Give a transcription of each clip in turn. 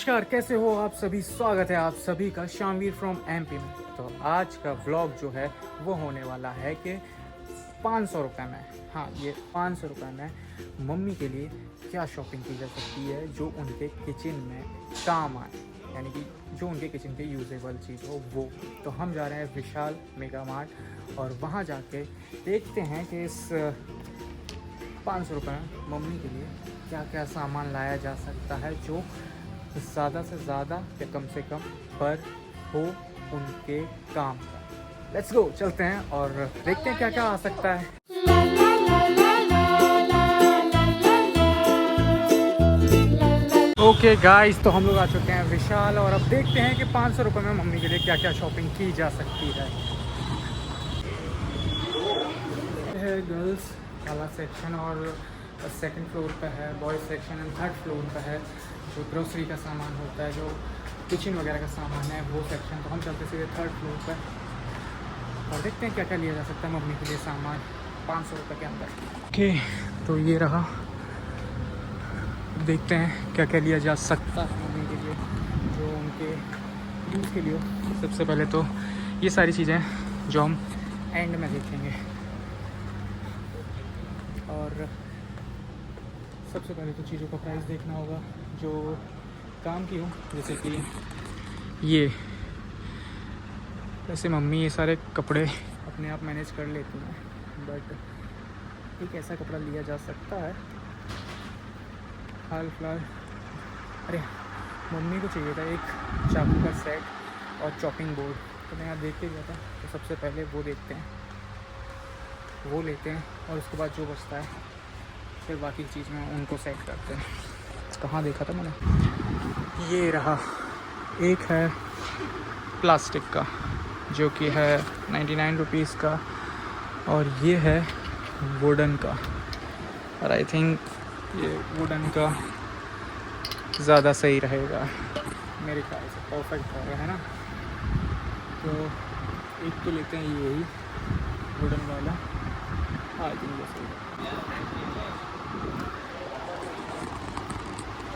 नमस्कार, कैसे हो आप सभी। स्वागत है आप सभी का शामवीर फ्रॉम एमपी में। तो आज का व्लॉग जो है वो होने वाला है कि 500 रुपये में, हाँ ये 500 रुपये में मम्मी के लिए क्या शॉपिंग की जा सकती है जो उनके किचन में काम आए, यानी कि जो उनके किचन के यूजेबल चीज़ हो वो। तो हम जा रहे हैं विशाल मेगा मार्ट और वहाँ जाके देखते हैं कि इस 500 रुपये में मम्मी के लिए क्या क्या सामान लाया जा सकता है जो ज़्यादा से ज़्यादा या कम से कम पर हो उनके काम का। लेट्स गो, चलते हैं और देखते हैं क्या क्या आ सकता है। ओके गाइस, तो हम लोग आ चुके हैं विशाल और अब देखते हैं कि 500 रुपये में मम्मी के लिए क्या क्या शॉपिंग की जा सकती है। गर्ल्स वाला सेक्शन और सेकंड फ्लोर पे है boys section and third floor पे है जो ग्रोसरी का सामान होता है, जो किचन वगैरह का सामान है वो सेक्शन। तो हम चलते सीधे थर्ड फ्लोर पे और देखते हैं क्या क्या लिया जा सकता है मम्मी के लिए सामान 500 रुपये के अंदर। ओके, तो ये रहा, देखते हैं क्या क्या लिया जा सकता है मम्मी के लिए जो उनके यूज़ के लिए हो। सबसे पहले तो ये सारी चीज़ें जो हम एंड में देखेंगे और सबसे पहले तो चीज़ों का प्राइस देखना होगा जो काम की हो। जैसे कि ये, वैसे मम्मी ये सारे कपड़े अपने आप मैनेज कर लेती हैं, बट एक ऐसा कपड़ा लिया जा सकता है हाल फिलहाल। अरे मम्मी को चाहिए था एक चाकू का सेट और चॉपिंग बोर्ड, तो मैं यहाँ देख के गया था। तो सबसे पहले वो देखते हैं, वो लेते हैं और उसके बाद जो बचता है फिर बाकी चीज़ में उनको सेट करते हैं। कहाँ देखा था मैंने, ये रहा। एक है प्लास्टिक का जो कि है 99 रुपीज़ का और ये है वुडन का, और आई थिंक ये वुडन का ज़्यादा सही रहेगा मेरे ख्याल से, परफेक्ट रहेगा, है ना। तो एक तो लेते हैं यही वुडन वाला, आई थिंक ये सही है।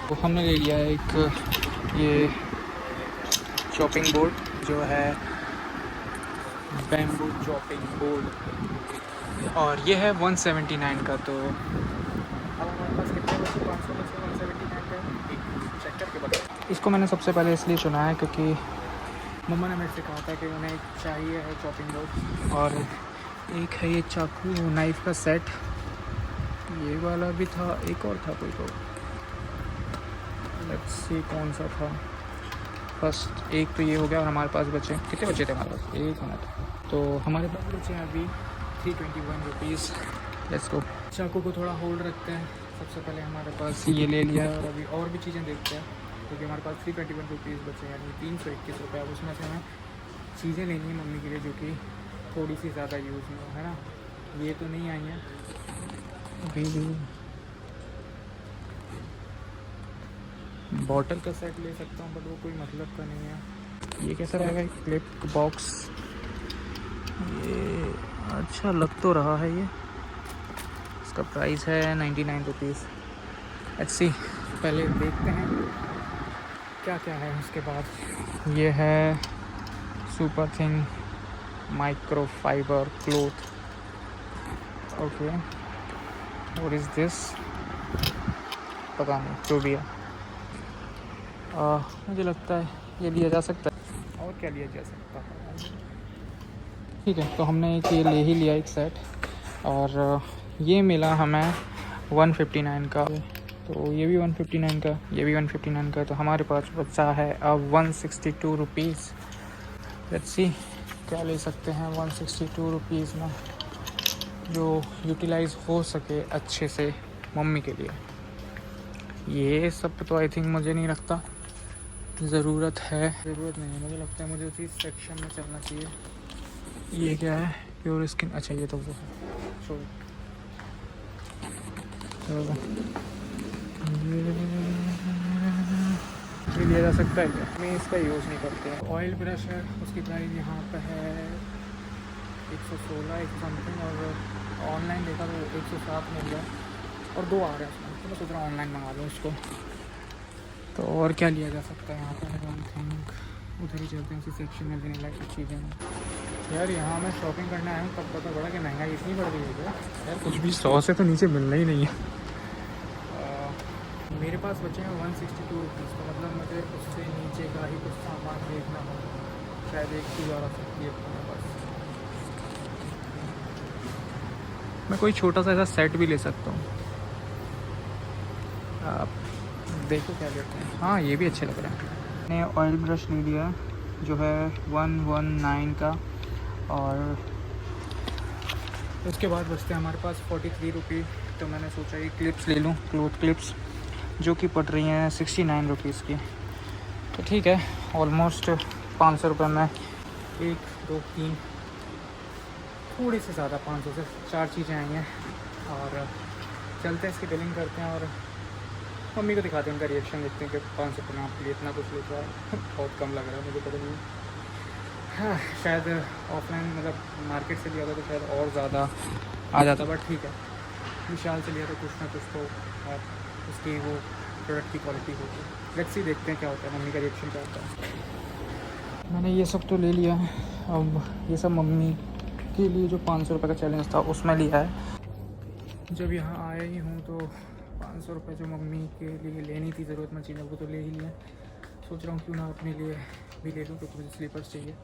तो हमने ले लिया है एक ये चॉपिंग बोर्ड जो है बैम्बू चॉपिंग बोर्ड और ये है 179 का। तो अब हमारे पास कितने बचे, 500 में से 179 का एक चेक करके बता। इसको मैंने सबसे पहले इसलिए चुना है क्योंकि मम्मा ने मेरे से कहा था कि उन्हें चाहिए है चॉपिंग बोर्ड, और एक है ये चाकू नाइफ़ का सेट, ये वाला भी था, एक और था कोई तो, लेट्स सी कौन सा था। फर्स्ट एक तो ये हो गया और हमारे पास बचे कितने बचे थे हमारे पास, एक मिनट। तो हमारे पास बचे हैं अभी 321 रुपीज़। Let's go. चाकू को थोड़ा होल्ड रखते हैं। सबसे पहले हमारे पास ये ले लिया है और अभी और भी चीज़ें देखते हैं क्योंकि हमारे पास 321 रुपीज़ बचे हैं, यानी 321 रुपये। अब उसमें से हमें चीज़ें लेनी है मम्मी के लिए जो कि थोड़ी सी ज़्यादा यूज़ में हो, है ना। ये तो नहीं आई हैं अभी भी। बॉटल का सेट ले सकता हूँ बट वो कोई मतलब का नहीं है। ये कैसा रहेगा, एक क्लिप बॉक्स, ये अच्छा लग तो रहा है। ये इसका प्राइस है 99 रुपीज़। लेट्स सी, पहले देखते हैं क्या क्या है। उसके बाद ये है super thin micro fibre cloth. Okay, what is this, पता नहीं, जो भी है। मुझे लगता है ये लिया जा सकता है। और क्या लिया जा सकता है, ठीक है। तो हमने एक ये ले ही लिया एक सेट, और ये मिला हमें 159 का, तो ये भी 159 का, ये भी 159 का। तो हमारे पास बचा है अब 162 रुपीज़। लेट्स सी क्या ले सकते हैं 162 रुपीज़ में जो यूटिलाइज़ हो सके अच्छे से मम्मी के लिए। ये सब तो आई थिंक मुझे नहीं लगता ज़रूरत नहीं है। मुझे लगता है मुझे उसी सेक्शन में चलना चाहिए। ये क्या है, प्योर स्किन, अच्छा ये तो वो है, सॉरी। ये लिया जा सकता है क्या, मैं इसका यूज़ नहीं करते हैं। ऑयल ब्रश है, उसकी प्राइस यहाँ पे है 116 एक समथिंग, और ऑनलाइन देखा तो 107 मिल गया और 2 आ रहे हैं उसमें। तो मैं सोच रहा हूँ ऑनलाइन मंगा लूँ उसको। तो और क्या लिया जा सकता है यहाँ पर? आई डोंट थिंक उधर ही चलते हैं, उसी सेक्शन में लेने लायक कुछ चीज़ें हैं। यार यहाँ मैं शॉपिंग करने आया हूँ, तब पता पड़ा कि महंगाई इतनी बढ़ गई है क्या यार, कुछ भी 100 से तो नीचे मिलना ही नहीं है। मेरे पास बचे हैं 162 रुपीज़, तो मतलब मुझे उससे नीचे का ही कुछ सामान देखना होगा। शायद एक चीज़ और आ सकती है अपने पास। मैं कोई छोटा सा ऐसा सेट भी ले सकता हूँ। आप देखो क्या लेते हैं। हाँ ये भी अच्छे लग रहे हैं। मैंने ऑयल ब्रश ले लिया जो है 119 का, और उसके बाद बचते हैं हमारे पास 43 रुपये। तो मैंने सोचा ये क्लिप्स ले लूँ, क्लोथ क्लिप्स, जो कि पड़ रही हैं 69 रुपीज़ की। तो ठीक है, ऑलमोस्ट 500 रुपये में 1 2 3 थोड़ी से ज़्यादा 500 से 4 चीज़ें आई हैं। और चलते हैं, इसकी बिलिंग करते हैं और मम्मी को दिखाते हैं, उनका रिएक्शन देखते हैं कि 500 रुपये में आपके लिए इतना कुछ लेता है। बहुत कम लग रहा है मुझे, पता नहीं। हाँ शायद ऑफलाइन मतलब मार्केट से लिया था तो शायद और ज़्यादा आ जाता, बट ठीक है, विशाल से लिया तो कुछ ना कुछ तो उसकी वो प्रोडक्ट की क्वालिटी होगी। लेट्स सी, देखते हैं क्या होता है, मम्मी का रिएक्शन क्या होता है। मैंने ये सब तो ले लिया है, अब ये सब मम्मी के लिए जो 500 रुपये का चैलेंज था उसमें लिया है। जब यहाँ आया ही हूँ तो 500 रुपये जो मम्मी के लिए लेनी थी ज़रूरतमंद चीज़ें वो तो ले ही लिया। सोच रहा हूँ क्यों ना अपने लिए भी ले लूँ, क्योंकि मुझे स्लीपर्स चाहिए।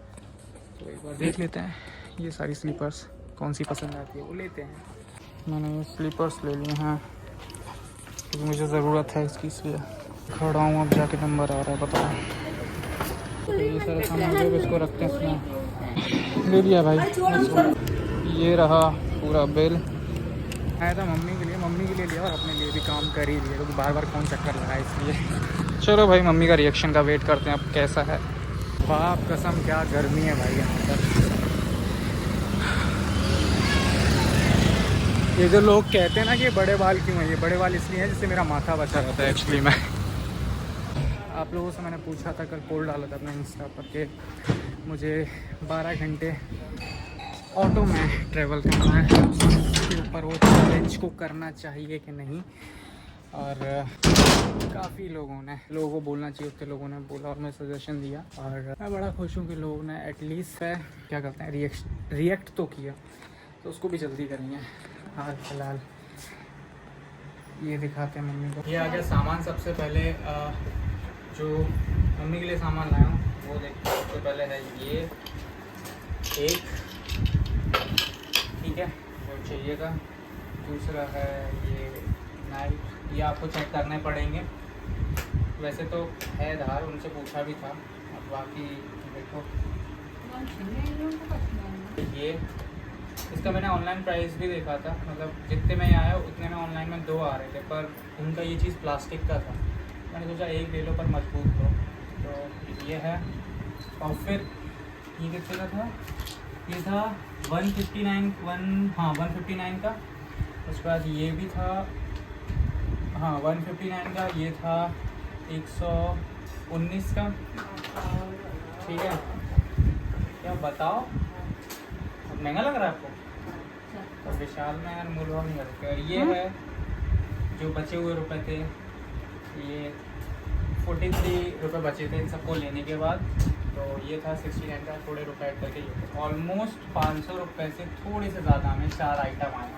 तो एक बार देख लेते हैं ये सारी स्लीपर्स कौन सी पसंद आती है, वो लेते हैं। मैंने ये स्लीपर्स ले लिए हैं क्योंकि मुझे ज़रूरत है इसकी, इसलिए खड़ा हूँ। अब जाके नंबर आ रहा है, बताओ। तो ये सारा सामान जो इसको रखते हैं इसमें ले लिया भाई। ये रहा पूरा बिल। आया था मम्मी के लिए लिया और अपने लिए भी काम कर ही लिया, क्योंकि बार बार कौन चक्कर लगा, इसलिए। चलो भाई, मम्मी का रिएक्शन का वेट करते हैं अब कैसा है। बाप कसम क्या गर्मी है भाई यहाँ पर। ये जो लोग कहते हैं ना कि बड़े बाल क्यों हैं, ये बड़े बाल इसलिए हैं जिससे मेरा माथा बचा रहता है एक्चुअली। मैं आप लोगों से मैंने पूछा था, कल पोल डाला था अपना इंस्टा पर कि मुझे 12 घंटे ऑटो में ट्रैवल करना है, उसके ऊपर वो चैलेंज को करना चाहिए कि नहीं। और काफ़ी लोगों को बोलना चाहिए, उतने लोगों ने बोला और मैं सजेशन दिया। और मैं बड़ा खुश हूँ कि लोगों ने एटलीस्ट क्या कहते हैं रिएक्ट तो किया, तो उसको भी जल्दी करेंगे। हाल फिलहाल ये दिखाते हैं मम्मी को। ये आ गया सामान। सबसे पहले जो मम्मी के लिए सामान लाया हूँ वो देखते हैं। सबसे पहले है ये एक, ठीक है, वो चाहिएगा। दूसरा है ये नाइफ, ये आपको चेक करने पड़ेंगे, वैसे तो है धार, उनसे पूछा भी था। अब बाकी देखो, ये इसका मैंने ऑनलाइन प्राइस भी देखा था, मतलब जितने में आया उतने में ऑनलाइन में 2 आ रहे थे, पर उनका ये चीज़ प्लास्टिक का था। मैंने सोचा एक ले लो पर मजबूत लो, तो ये है। और फिर ये कितने का था? ये था 159 का। उसके बाद ये भी था, हाँ 159 का। ये था 119 का, ठीक है। क्या बताओ, अब महंगा लग रहा है आपको? तो विशाल में यार मूल भाव नहीं करते। और ये है जो बचे हुए रुपए थे, ये 43 रुपये बचे थे इन सबको लेने के बाद। तो ये था 69 का, थोड़े रुपए ऐड करके ये ऑलमोस्ट 500 रुपये से थोड़े से ज़्यादा में 4 आइटम आए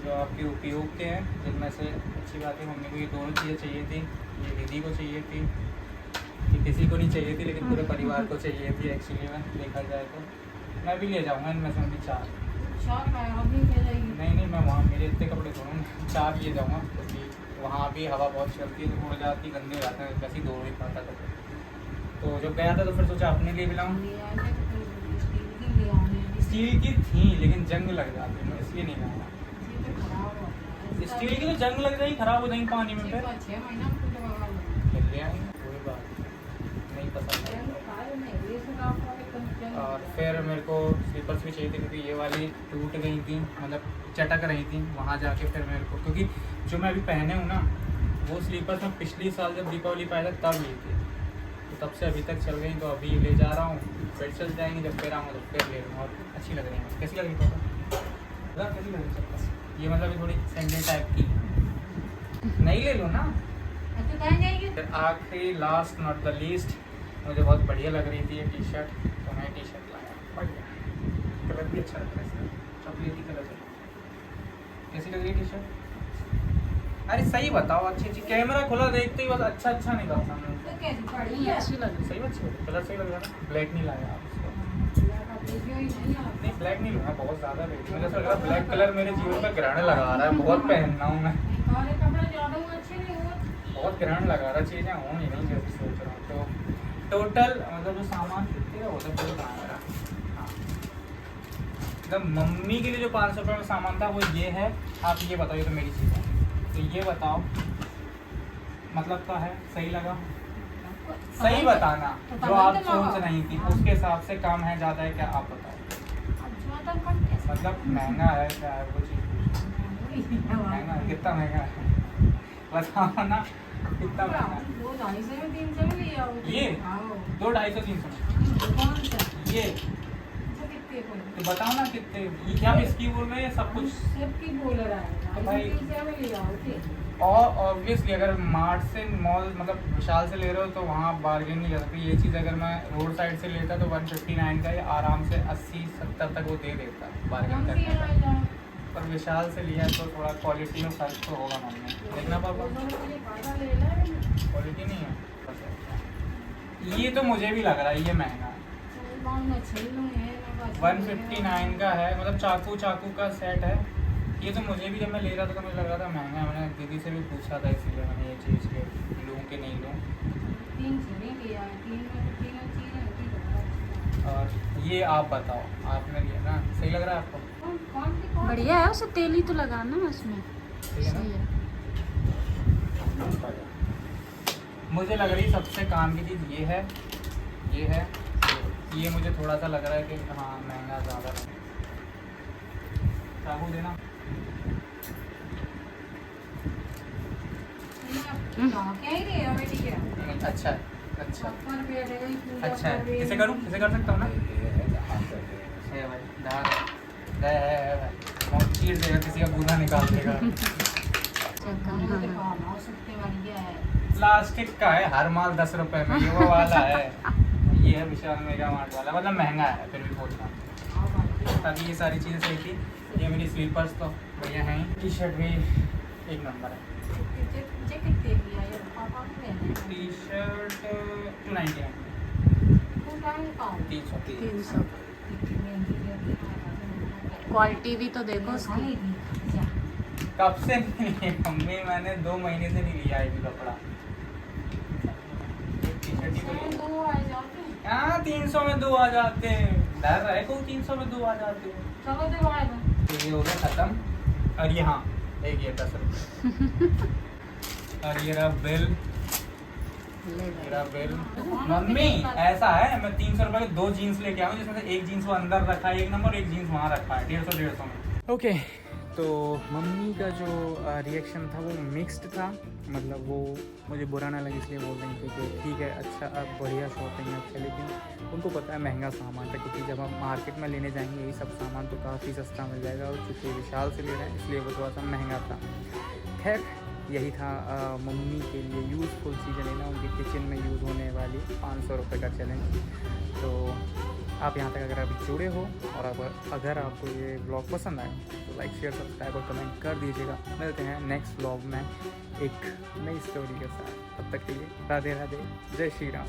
जो आपके उपयोग के हैं, जिनमें से अच्छी बात है मम्मी को ये दोनों चीज़ें चाहिए थी, ये दीदी को चाहिए थी, ये किसी को नहीं चाहिए थी लेकिन पूरे परिवार को चाहिए थी एक्चुअली में देखा जाए तो। मैं भी ले जाऊँगा इनमें से भी 4। नहीं मैं वहाँ मेरे इतने कपड़े धोने 4 लिए जाऊँगा, क्योंकि वहाँ भी हवा बहुत चलती है तो उड़ जाती, गंदे हो जाते हैं, वैसे ही धो नहीं पाता कपड़े। तो जब गया था तो फिर सोचा अपने लिए भी लाऊँ। स्टील की थी लेकिन जंग लग जाती है, इसलिए नहीं लाया। स्टील की तो जंग लग जाएगी, खराब हो जाएंगी पानी में, फिर कोई बात नहीं पसंद। और फिर मेरे को स्लीपर्स भी चाहिए थे, क्योंकि ये वाली टूट गई थी, मतलब चटक रही थी वहाँ जाके। फिर मेरे को, क्योंकि जो मैं अभी पहने हूँ ना वो स्लीपर्स में पिछली साल जब दीपावली पाया था तब ली थी, तो तब से अभी तक चल गई। तो अभी ले जा रहा हूँ, फिर चल जाएंगे, जब फिर आऊँगा तो फिर ले लूँगा। और अच्छी लग रही है। कैसी लग रही पता? कैसी लग रही? ये मतलब थोड़ी सैंडल टाइप की। नहीं ले लो ना, आखिरी लास्ट नॉट द लीस्ट, मुझे बहुत बढ़िया लग रही थी ये टी शर्ट, तो मैं टी शर्ट लाया। बढ़िया, कलर भी अच्छा लग रहा है इसका, चॉकलेटी कलर है। कैसी लग रही है टी शर्ट? अरे सही बताओ, अच्छी कैमरा खुला देखते ही बस अच्छा निकलता है। अच्छी लग रही सही अच्छी कलर सही लग रहा है। ब्लैक नहीं लाया आप इसको? नहीं ब्लैक नहीं लूँगा, बहुत ज़्यादा रेट। मुझे ऐसा लग रहा है ब्लैक कलर मेरे जीवन में ग्रहण लगा रहा है, बहुत पहनना हूँ मैं, बहुत ग्रहण लगा रहा, चीज़ें हों ही नहीं जैसे सोच रहा हूँ। तो टोटल मतलब जो सामान कितने का होता है वो कहाँ मेरा, हाँ मतलब मम्मी के लिए जो 500 रुपये में सामान था वो ये है। आप ये बताओ, ये तो मेरी चीज़ है, तो ये बताओ मतलब क्या है, सही लगा? सही बताना, जो आप सोच रही थी उसके हिसाब से कम है ज़्यादा है क्या, आप बताओ। मतलब महंगा है क्या है वो चीज़, महंगा कितना महंगा है बताओ ना, कितना महंगा है? 200-300 में ले आओ ये 200-250-300 में ये, तो बताओ ना कितने, ये क्या इसकी बोल रहे हैं सब कुछ सबकी बोल रहा है तो भाई। 250 में ले आओ। और ऑब्वियसली अगर मार्ट से मॉल मतलब विशाल से ले रहे हो तो वहाँ बार्गेन नहीं कर सकते। ये चीज़ अगर मैं रोड साइड से लेता तो 159 का या आराम से 80-70 तक वो दे देता बार्गेन करने का, पर विशाल से लिया तो थोड़ा क्वालिटी में फ़र्क तो होगा। मैंने देखना पापा, क्वालिटी नहीं है। ये तो मुझे भी लग रहा है ये महंगा है, 159 का है, मतलब चाकू का सेट है। ये तो मुझे भी जब मैं ले रहा था तो मुझे लग रहा था महंगा है। मैंने दीदी से भी पूछा था, इसीलिए मैंने ये चीज़ के लूँ कि नहीं लूँ। और ये आप बताओ, आपने लिया ना, सही लग रहा है आपको? बढ़िया है, उसे तेल ही तो लगाना है उसमें। सही है ना? मुझे लग रही सबसे काम की चीज़ ये है। ये मुझे थोड़ा सा लग रहा है कि हाँ महंगा ज़्यादा है। चाकू देना। अच्छा है, किसे करूँ, किसे कर सकता हूँ ना? है भाई, चीर देगा, किसी का गूदा निकाल देगा। प्लास्टिक का है, हर माल 10 रुपए में, ये वो वाला है। ये है विशाल मेगा मार्ट वाला, मतलब महंगा है फिर भी बोलता हूँ। ताकि ये सारी चीज़ें सही थी। ये मेरी स्लीपर्स तो बढ़िया हैं, टी शर्ट भी एक नंबर है। T shirt 299 300। क्वालिटी भी तो देखो उसकी। कब से नहीं ली मम्मी, मैंने 2 महीने से नहीं लिया है कपड़ा। टी शर्ट ही तो हाँ 300 में 2 आ जाते हैं, डर रहा है को 300 में 2 आ जाते हैं। तो ये हो गया खत्म। और ये हाँ एक ये 10 रुपये और ये रहा बिल, मेरा बिल। मम्मी ऐसा है, मैं 300 रुपये के 2 जीन्स लेके आऊँ, जिसमें से एक जीन्स वो अंदर रखा है 1 नंबर, एक जीन्स वहाँ रखा है 150 में। ओके तो मम्मी का जो रिएक्शन था वो मिक्स्ड था, मतलब वो मुझे बुरा ना लगे इसलिए बोल रही थी कि ठीक है अच्छा अब बढ़िया शॉपिंग है अच्छा, लेकिन उनको पता है महंगा सामान था, क्योंकि जब हम मार्केट में लेने जाएंगे यही सब सामान तो काफ़ी सस्ता मिल जाएगा, और चूँकि विशाल से ले रहे हैं इसलिए वो थोड़ा सा महंगा था। खैर यही था मम्मी के लिए यूज़फुल चीज़ें लेना, उनके किचन में यूज़ होने वाली 500 रुपये का चैलेंज। तो आप यहाँ तक अगर अभी जुड़े हो और अगर आपको ये ब्लॉग पसंद आए तो लाइक शेयर सब्सक्राइब और कमेंट कर दीजिएगा। मिलते हैं नेक्स्ट ब्लॉग में एक नई स्टोरी के साथ, तब तक के लिए राधे राधे, जय श्री राम।